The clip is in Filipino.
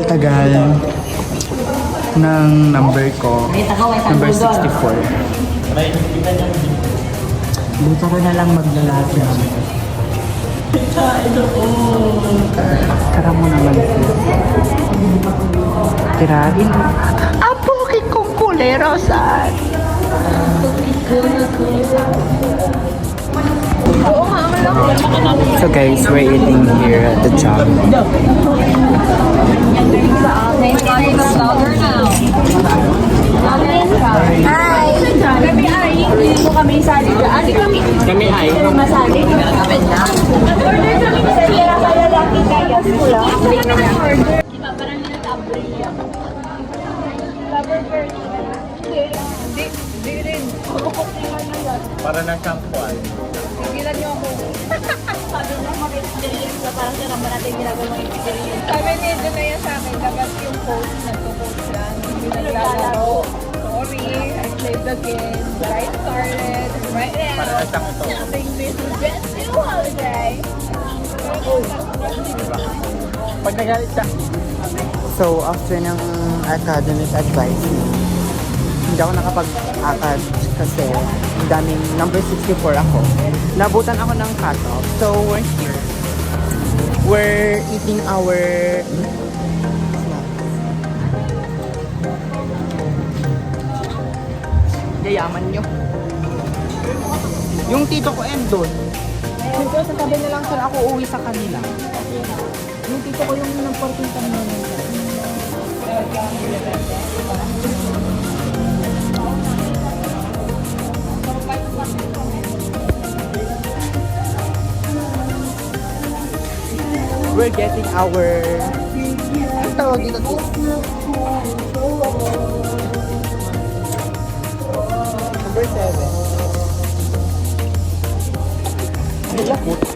tagal ng number ko. Number 64. Buta ko na lang maglalaki. Tara mo naman siya. Tirahin. Apo kong kulero saan? So guys, we're eating here at the job. Hi! Kami ay, hindi mo kami sali dyan. Kami ay. Masali. Order kami sa kaya kalalaki kaya pula. Diba parang nataboy yan? Lover bird. Hindi rin. Para ng kampuan. Tigilan niyo ako. Sabi mo mag-experience na parang siya naman natin ginagawang experience. Sabi niya doon na yan sa akin, dapat yung post, nagpo-post lang. Hindi naglalaro. Sorry, I played the game, but I started right now. Nothing this is just new holiday. Pag nagalit siya. So, after ng academic advice, hindi ako nakapag-akad kasi ang daming number 64 ako. Nabutan ako ng cut-off. So, we're here. We're eating our yayaman nyo. Yung tito ko doon. Siyempre, sa tabi na lang sir ako uwi sa kanila. Yung tito ko yung nagporting kami namin. We're getting our... Ang tawag dito to? Number 7. Nilakot.